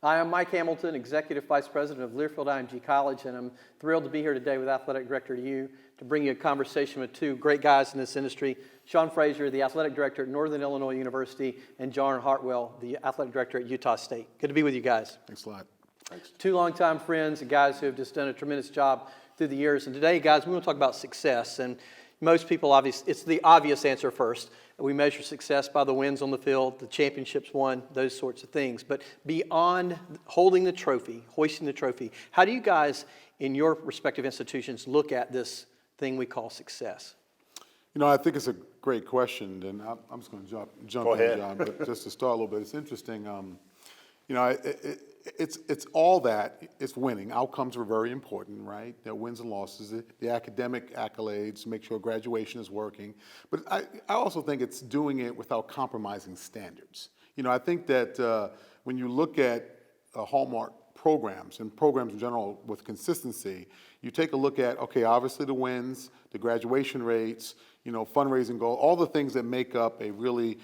Hi, I'm Mike Hamilton, Executive Vice President of Learfield IMG College, and I'm thrilled to be here today with Athletic Director U to bring you a conversation with two great guys in this industry, Sean Frazier, the Athletic Director at Northern Illinois University, and John Hartwell, the Athletic Director at Utah State. Good to be with you guys. Thanks a lot. Thanks. Two longtime friends and guys who have just done a tremendous job through the years. And today, guys, we want to talk about success. And most people, it's the obvious answer first. We measure success by the wins on the field, the championships won, those sorts of things. But beyond holding the trophy, hoisting the trophy, how do you guys in your respective institutions look at this thing we call success? You know, I think it's a great question, and I'm just going to jump in, John. But just to start a little bit, it's interesting. You know, it's all that. It's winning. Outcomes are very important, right? There are wins and losses, the academic accolades, make sure graduation is working. But I also think it's doing it without compromising standards. You know, I think that when you look at Hallmark programs and programs in general with consistency, you take a look at, okay, obviously the wins, the graduation rates, you know, fundraising goal, all the things that make up a really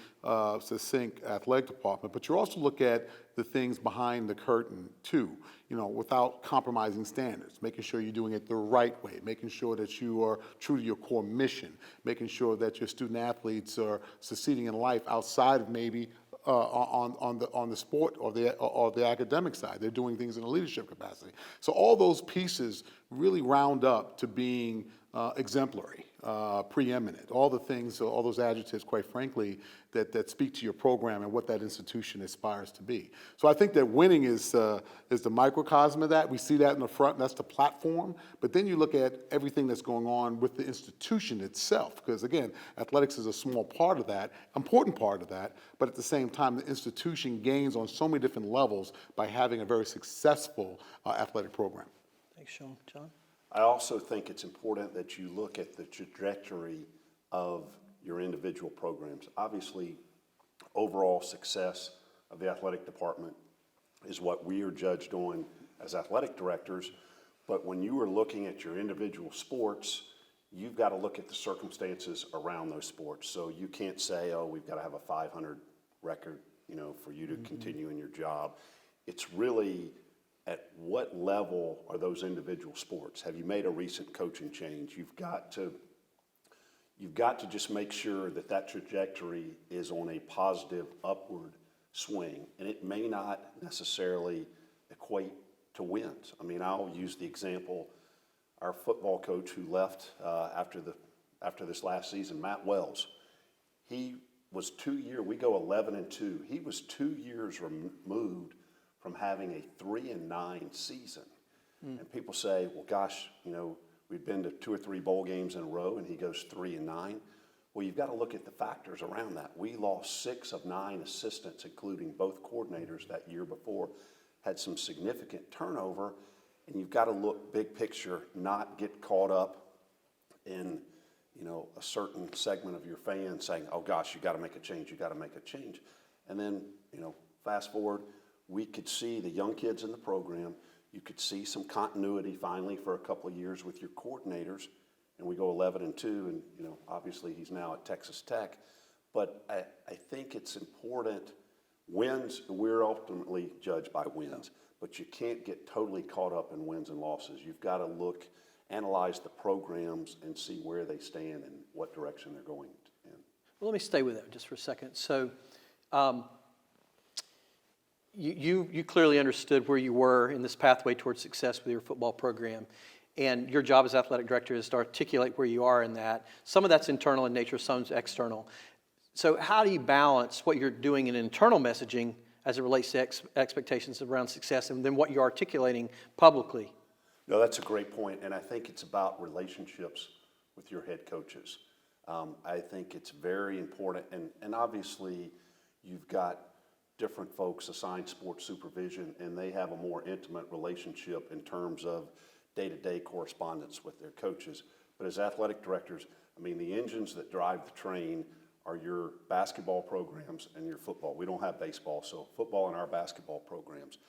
succinct athletic department. But you also look at the things behind the curtain too, you know, without compromising standards, making sure you're doing it the right way, making sure that you are true to your core mission, making sure that your student athletes are succeeding in life outside of maybe on the sport or the academic side. They're doing things in a leadership capacity. So all those pieces really round up to being exemplary, preeminent, all the things, all those adjectives, quite frankly, that speak to your program and what that institution aspires to be. So I think that winning is the microcosm of that. We see that in the front, and that's the platform. But then you look at everything that's going on with the institution itself, because again, athletics is a small part of that, important part of that, but at the same time, the institution gains on so many different levels by having a very successful athletic program. Thanks, Sean. John? I also think it's important that you look at the trajectory of your individual programs. Obviously, overall success of the athletic department is what we are judged on as athletic directors, but when you are looking at your individual sports, you've got to look at the circumstances around those sports. So you can't say, oh, we've got to have a 500 record, you know, for you to continue in your job. It's really at what level are those individual sports? Have you made a recent coaching change? You've got to just make sure that that trajectory is on a positive upward swing, and it may not necessarily equate to wins. I mean, I'll use the example, our football coach who left after this last season, Matt Wells. He was we go 11-2. He was 2 years removed from having a 3-9 season. And people say, well, gosh, you know, we've been to 2 or 3 bowl games in a row and he goes 3-9. Well, you've got to look at the factors around that. We lost 6 of 9 assistants, including both coordinators that year before, had some significant turnover, and you've got to look big picture, not get caught up in, you know, a certain segment of your fans saying, oh gosh, you got to make a change, you got to make a change. And then, you know, fast forward, we could see the young kids in the program. You could see some continuity finally for a couple of years with your coordinators, and we go 11-2, and you know, obviously he's now at Texas Tech. But I think it's important. Wins, we're ultimately judged by wins, but you can't get totally caught up in wins and losses. You've got to analyze the programs and see where they stand and what direction they're going in. Well, let me stay with that just for a second. So, You clearly understood where you were in this pathway towards success with your football program, and your job as athletic director is to articulate where you are in that. Some of that's internal in nature, some's external. So how do you balance what you're doing in internal messaging as it relates to expectations around success and then what you're articulating publicly? No, that's a great point, and I think it's about relationships with your head coaches. I think it's very important, and obviously you've got different folks assigned sports supervision, and they have a more intimate relationship in terms of day-to-day correspondence with their coaches. But as athletic directors, I mean, the engines that drive the train are your basketball programs and your football. We don't have baseball, so football and our basketball programs.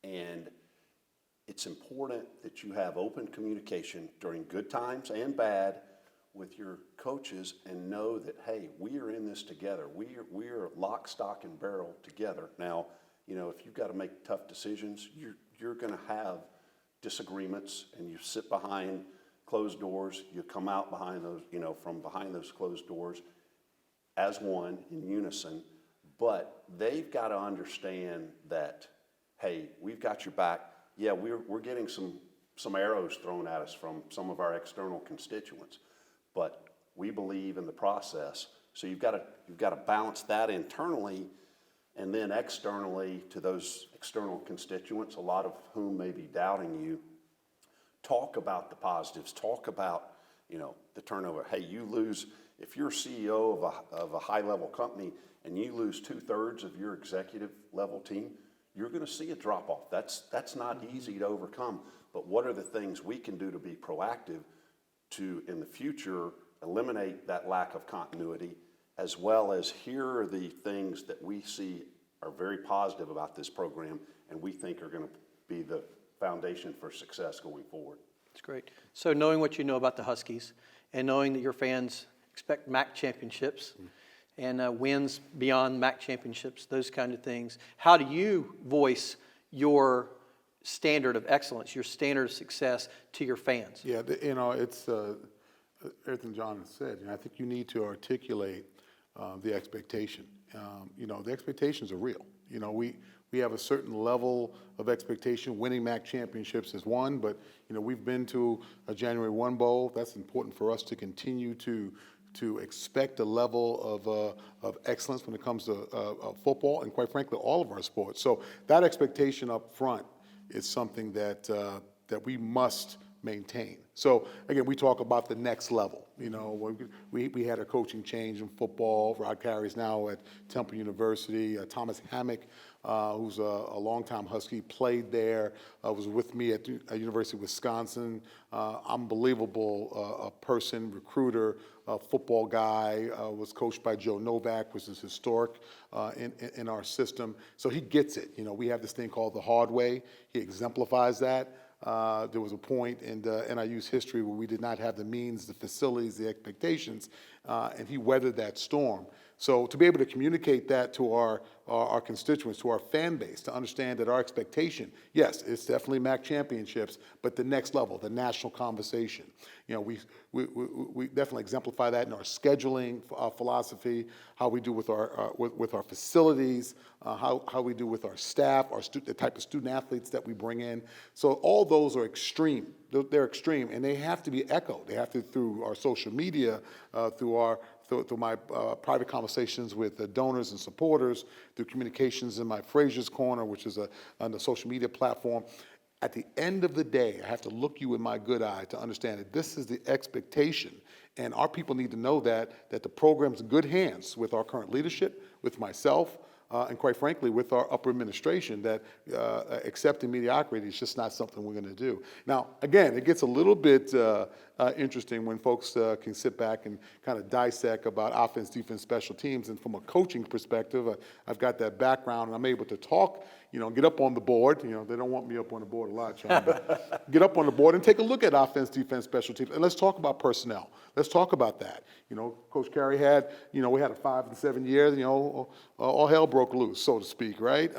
And it's important that you have open communication during good times and bad with your coaches and know that, hey, we are in this together. We are lock, stock, and barrel together. Now, you know, if you've got to make tough decisions, you're going to have disagreements, and you sit behind closed doors, you come out behind those, you know, from behind those closed doors as one in unison. But they've got to understand that, hey, we've got your back. Yeah, we're getting some arrows thrown at us from some of our external constituents, but we believe in the process. So you've got to balance that internally, and then externally to those external constituents, a lot of whom may be doubting you. Talk about the positives. Talk about, you know, the turnover. Hey, you lose, if you're CEO of a high-level company and you lose 2/3 of your executive level team, you're going to see a drop-off. That's not easy to overcome. But what are the things we can do to be proactive to, in the future, eliminate that lack of continuity, as well as here are the things that we see are very positive about this program and we think are going to be the foundation for success going forward. That's great. So knowing what you know about the Huskies and knowing that your fans expect MAC championships and wins beyond MAC championships, those kind of things, how do you voice your standard of excellence, your standard of success to your fans? Yeah, you know, it's everything John has said. You know, I think you need to articulate the expectation. You know, the expectations are real. You know, we have a certain level of expectation. Winning MAC championships is one, but, you know, we've been to a January 1 Bowl. That's important for us to continue to expect a level of excellence when it comes to football and, quite frankly, all of our sports. So that expectation up front is something that we must maintain. So again, we talk about the next level. You know, we had a coaching change in football. Rod Carey's now at Temple University. Thomas Hammock, who's a longtime Husky, played there, was with me at University of Wisconsin. Unbelievable person, recruiter, football guy, was coached by Joe Novak, which is historic in our system. So he gets it. You know, we have this thing called the hard way. He exemplifies that. There was a point in the NIU's history where we did not have the means, the facilities, the expectations, and he weathered that storm. So to be able to communicate that to our constituents, to our fan base, to understand that our expectation, yes, it's definitely MAC championships, but the next level, the national conversation. You know, we definitely exemplify that in our scheduling philosophy, how we do with our facilities, how we do with our staff, the type of student athletes that we bring in. So all those are extreme. They're extreme, and they have to be echoed. They have to, through our social media, through my private conversations with the donors and supporters, through communications in my Frazier's Corner, which is on the social media platform. At the end of the day, I have to look you in my good eye to understand that this is the expectation, and our people need to know that the program's in good hands with our current leadership, with myself, and quite frankly, with our upper administration, that accepting mediocrity is just not something we're going to do. Now, again, it gets a little bit interesting when folks can sit back and kind of dissect about offense, defense, special teams. And from a coaching perspective, I've got that background, and I'm able to talk, you know, get up on the board. You know, they don't want me up on the board a lot, Sean, but get up on the board and take a look at offense, defense, special teams, and let's talk about personnel. Let's talk about that. You know, Coach Carey had, you know, we had a 5 and 7 years, you know, all hell broke loose, so to speak, right?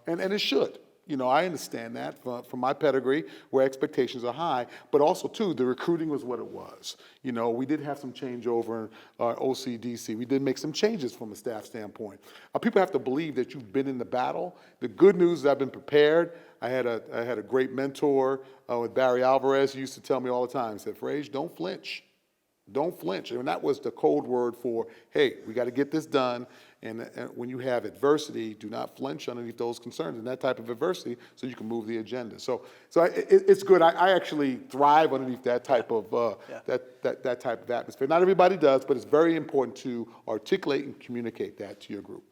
And it should. You know, I understand that from my pedigree, where expectations are high, but also, too, the recruiting was what it was. You know, we did have some changeover in our OCDC. We did make some changes from a staff standpoint. People have to believe that you've been in the battle. The good news is I've been prepared. I had a great mentor with Barry Alvarez. He used to tell me all the time, he said, Frazier, don't flinch. Don't flinch. And that was the code word for, hey, we got to get this done. And when you have adversity, do not flinch underneath those concerns and that type of adversity so you can move the agenda. So it's good. I actually thrive underneath that type of that type of atmosphere. Not everybody does, but it's very important to articulate and communicate that to your group.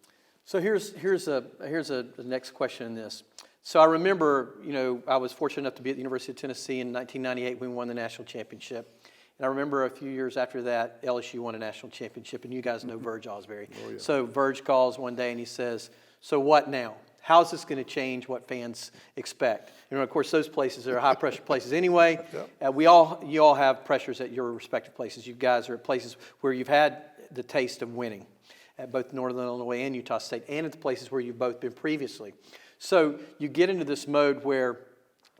So here's a next question in this. So I remember, you know, I was fortunate enough to be at the University of Tennessee in 1998 when we won the national championship. And I remember a few years after that, LSU won a national championship, and you guys know Verge Osbury. Oh, yeah. So Verge calls one day and he says, so what now? How's this going to change what fans expect? And of course, those places are high-pressure places anyway. Yep. You all have pressures at your respective places. You guys are at places where you've had the taste of winning, at both Northern Illinois and Utah State, and at the places where you've both been previously. So you get into this mode where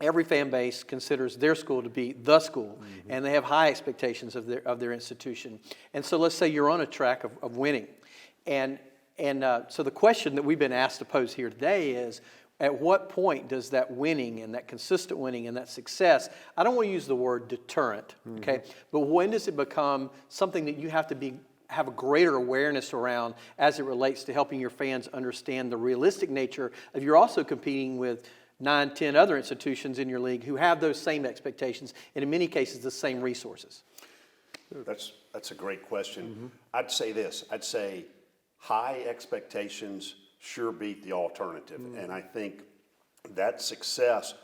every fan base considers their school to be the school, and they have high expectations of their institution. And so let's say you're on a track of winning. And so the question that we've been asked to pose here today is, at what point does that winning and that consistent winning and that success, I don't want to use the word deterrent, okay, but when does it become something that you have to have a greater awareness around as it relates to helping your fans understand the realistic nature of you're also competing with 9, 10 other institutions in your league who have those same expectations and in many cases the same resources? That's a great question. I'd say this. I'd say high expectations sure beat the alternative. And I think that success,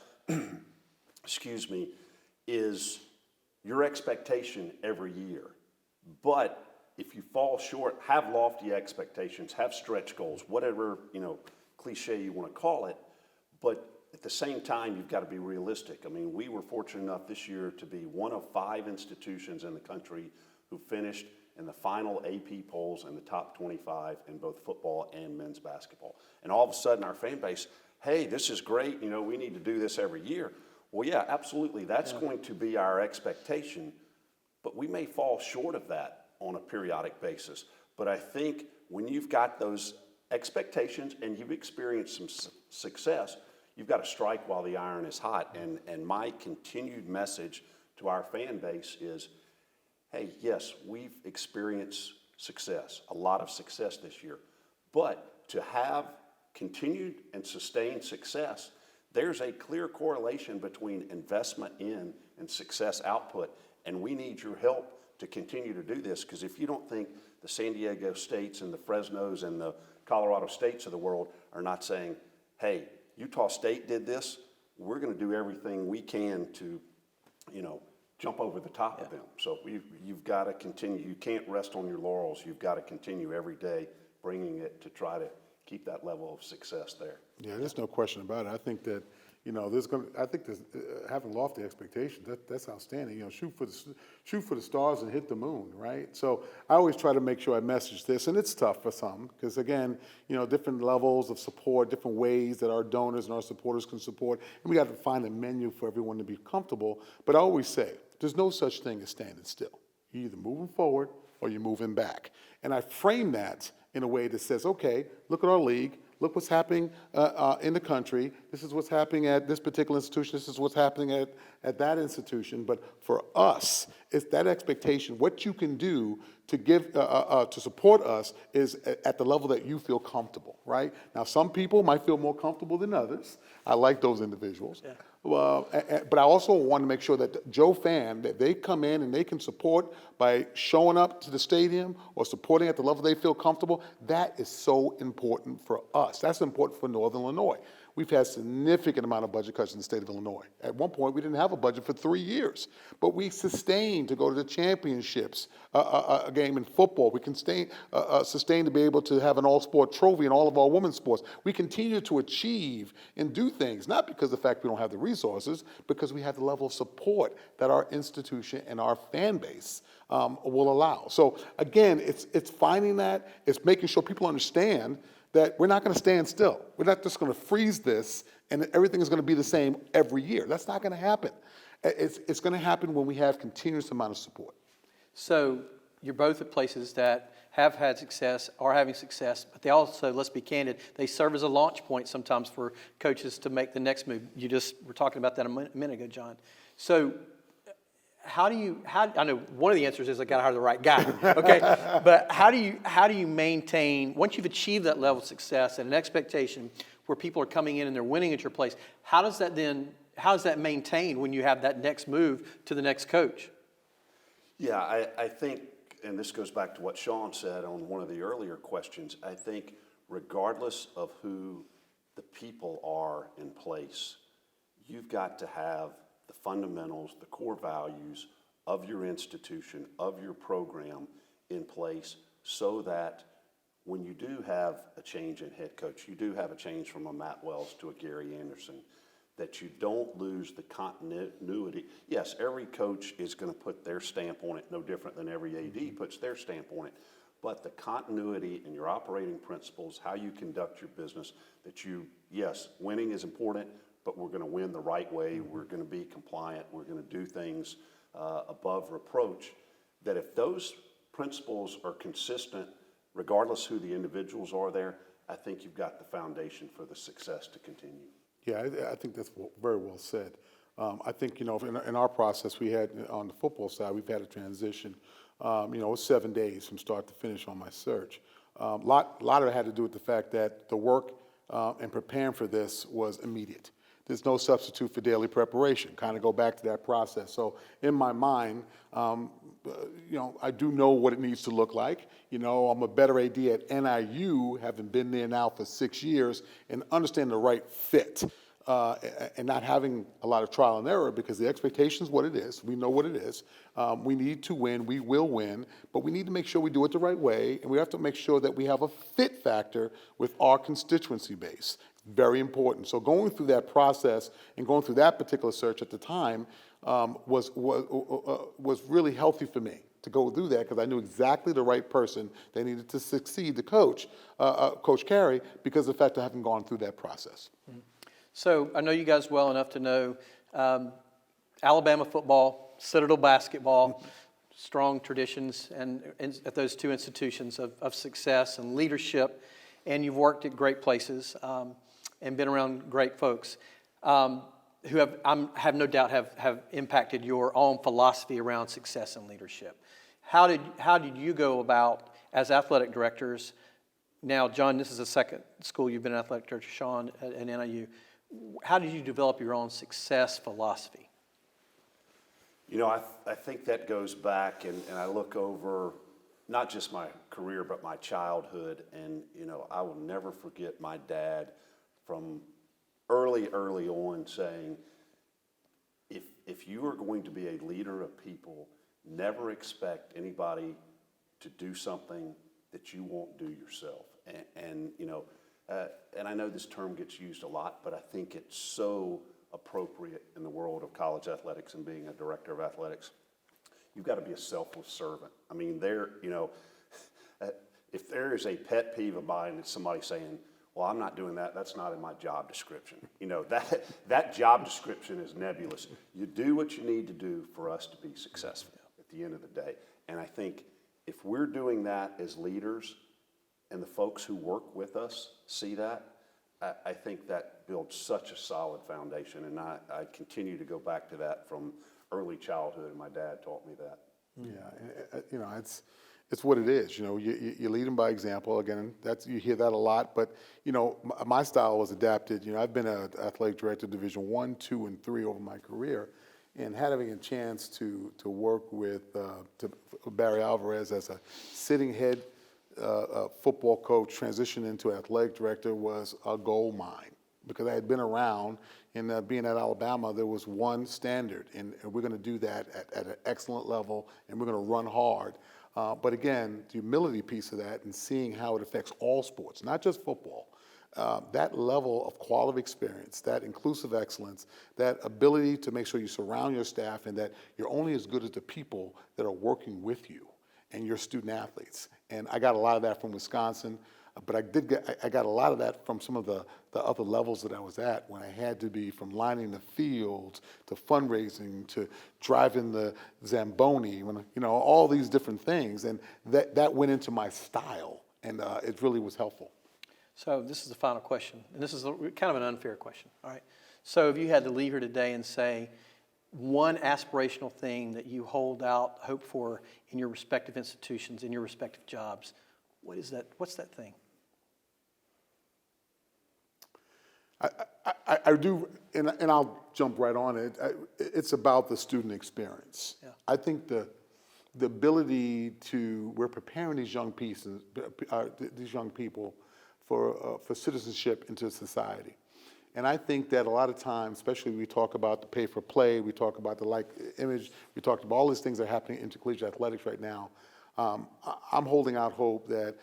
excuse me, is your expectation every year. But if you fall short, have lofty expectations, have stretch goals, whatever, cliche you want to call it. But at the same time, you've got to be realistic. I mean, we were fortunate enough this year to be one of 5 institutions in the country who finished in the final AP polls in the top 25 in both football and men's basketball. And all of a sudden, our fan base, hey, this is great, we need to do this every year. Well, yeah, absolutely, that's going to be our expectation, but we may fall short of that on a periodic basis. But I think when you've got those expectations and you've experienced some success, you've got to strike while the iron is hot. And my continued message to our fan base is, hey, yes, we've experienced success, a lot of success this year. But to have continued and sustained success, there's a clear correlation between investment in and success output. And we need your help to continue to do this, because if you don't think the San Diego States and the Fresnos and the Colorado States of the world are not saying, hey, Utah State did this, we're going to do everything we can to, jump over the top of them. So you've got to continue. You can't rest on your laurels. You've got to continue every day bringing it to try to keep that level of success there. Yeah, there's no question about it. I think that, having lofty expectations, that's outstanding. Shoot for the stars and hit the moon, right? So I always try to make sure I message this, and it's tough for some, because again, different levels of support, different ways that our donors and our supporters can support, and we got to find a menu for everyone to be comfortable. But I always say, there's no such thing as standing still. You're either moving forward or you're moving back. And I frame that in a way that says, okay, look at our league. Look what's happening in the country. This is what's happening at this particular institution. This is what's happening at that institution. But for us, it's that expectation. What you can do to give to support us is at the level that you feel comfortable, right? Now, some people might feel more comfortable than others. I like those individuals. Yeah. But I also want to make sure that Joe fan, that they come in and they can support by showing up to the stadium or supporting at the level they feel comfortable. That is so important for us. That's important for Northern Illinois. We've had significant amount of budget cuts in the state of Illinois. At one point, we didn't have a budget for 3 years, but we sustained to go to the championships, a game in football. We can sustain to be able to have an all-sport trophy in all of our women's sports. We continue to achieve and do things, not because of the fact we don't have the resources, because we have the level of support that our institution and our fan base will allow. So again, it's finding that, it's making sure people understand that we're not going to stand still. We're not just going to freeze this and everything is going to be the same every year. That's not going to happen. It's going to happen when we have continuous amount of support. So you're both at places that have had success, are having success, but they also, let's be candid, they serve as a launch point sometimes for coaches to make the next move. You just were talking about that a minute ago, John. So I know one of the answers is I got to hire the right guy, okay? But how do you maintain, once you've achieved that level of success and an expectation where people are coming in and they're winning at your place, how is that maintained when you have that next move to the next coach? Yeah, I think, and this goes back to what Sean said on one of the earlier questions, I think regardless of who the people are in place, you've got to have the fundamentals, the core values of your institution, of your program in place, so that when you do have a change in head coach, you do have a change from a Matt Wells to a Gary Anderson, that you don't lose the continuity. Yes, every coach is going to put their stamp on it, no different than every AD puts their stamp on it. but the continuity in your operating principles, how you conduct your business, that yes, winning is important, but we're going to win the right way. We're going to be compliant. We're going to do things above reproach. That if those principles are consistent, regardless who the individuals are there, I think you've got the foundation for the success to continue. Yeah, I think that's very well said. I think, in our process, we had, on the football side, we've had a transition. It was 7 days from start to finish on my search. Lot of it had to do with the fact that the work and preparing for this was immediate. There's no substitute for daily preparation. Kind of go back to that process. So in my mind, I do know what it needs to look like. I'm a better AD at NIU, having been there now for 6 years, and understand the right fit. And not having a lot of trial and error, because the expectation is what it is. We know what it is. We need to win. We will win. But we need to make sure we do it the right way. And we have to make sure that we have a fit factor with our constituency base. Very important. So going through that process and going through that particular search at the time was really healthy for me to go through that, because I knew exactly the right person they needed to succeed the coach, Coach Carey, because of the fact of having gone through that process. Mm-hmm. So I know you guys well enough to know Alabama football, Citadel basketball, strong traditions and at those two institutions of success and leadership, and you've worked at great places and been around great folks who have no doubt have impacted your own philosophy around success and leadership. How did you go about, as athletic directors? Now, John, this is the second school you've been an athletic director, Sean, at NIU. How did you develop your own success philosophy? I think that goes back, and I look over not just my career, but my childhood. And, I will never forget my dad from early on saying, if you are going to be a leader of people, never expect anybody to do something that you won't do yourself. And I know this term gets used a lot, but I think it's so appropriate in the world of college athletics and being a director of athletics. You've got to be a selfless servant. I mean, if there is a pet peeve of mine, it's somebody saying, well, I'm not doing that. That's not in my job description. That job description is nebulous. You do what you need to do for us to be successful at the end of the day. And I think if we're doing that as leaders, and the folks who work with us see that, I think that builds such a solid foundation. And I continue to go back to that from early childhood, and my dad taught me that. Yeah, it's what it is. You lead them by example. Again, you hear that a lot. But my style was adapted. I've been an athletic director, Division I, II, and III over my career, and having a chance to work with Barry Alvarez as a sitting head football coach, transition into athletic director was a gold mine, because I had been around, and being at Alabama, there was one standard, and we're going to do that at an excellent level, and we're going to run hard. But again, the humility piece of that and seeing how it affects all sports, not just football, that level of quality experience, that inclusive excellence, that ability to make sure you surround your staff and that you're only as good as the people that are working with you and your student athletes. And I got a lot of that from Wisconsin, but I got a lot of that from some of the other levels that I was at, when I had to be from lining the fields to fundraising to driving the Zamboni, all these different things. And that went into my style, and it really was helpful. So this is the final question, and this is kind of an unfair question, all right? So if you had to leave here today and say one aspirational thing that you hold out hope for in your respective institutions, in your respective jobs, what is that? What's that thing? I do, and I'll jump right on it. It's about the student experience. Yeah. I think the ability we're preparing these young people for citizenship into society. And I think that a lot of times, especially we talk about the pay for play, we talk about the image, we talked about all these things that are happening in intercollegiate athletics right now. I'm holding out hope that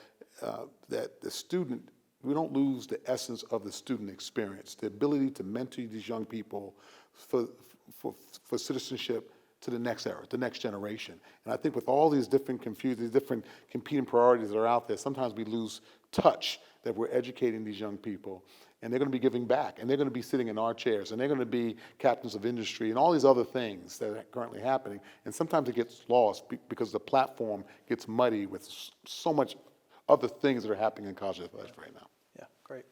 the student, we don't lose the essence of the student experience, the ability to mentor these young people for citizenship to the next era, the next generation. And I think with all these different these different competing priorities that are out there, sometimes we lose touch that we're educating these young people, and they're going to be giving back, and they're going to be sitting in our chairs, and they're going to be captains of industry, and all these other things that are currently happening. And sometimes it gets lost because the platform gets muddy with so much other things that are happening in college athletics right now. Yeah, great.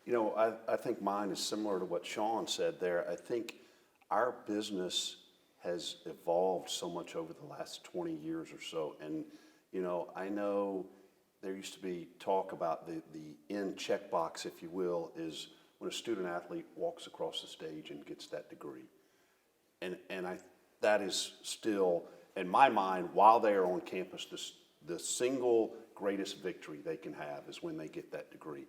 You know, I think mine is similar to what Sean said there. I think our business has evolved so much over the last 20 years or so. And, you know, I know there used to be talk about the end checkbox, if you will, is when a student athlete walks across the stage and gets that degree. And that is still, in my mind, while they are on campus, the single greatest victory they can have is when they get that degree.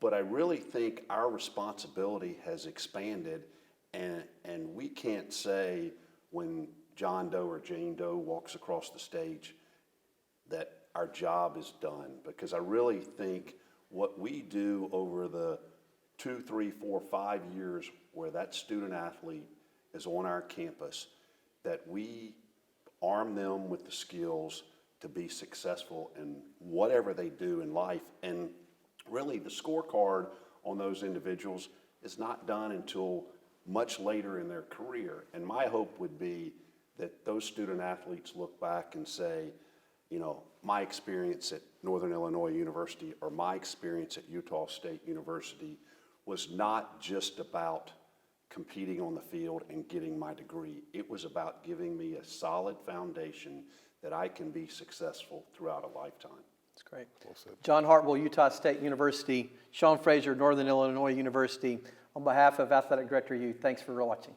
But I really think our responsibility has expanded, and we can't say when John Doe or Jane Doe walks across the stage that our job is done, because I really think what we do over the 2, 3, 4, 5 years where that student athlete is on our campus, that we arm them with the skills to be successful in whatever they do in life. And really the scorecard on those individuals is not done until much later in their career. And my hope would be that those student athletes look back and say, you know, my experience at Northern Illinois University or my experience at Utah State University was not just about competing on the field and getting my degree. It was about giving me a solid foundation that I can be successful throughout a lifetime. That's great. Well said. John Hartwell, Utah State University, Sean Frazier, Northern Illinois University. On behalf of Athletic Director U, thanks for watching.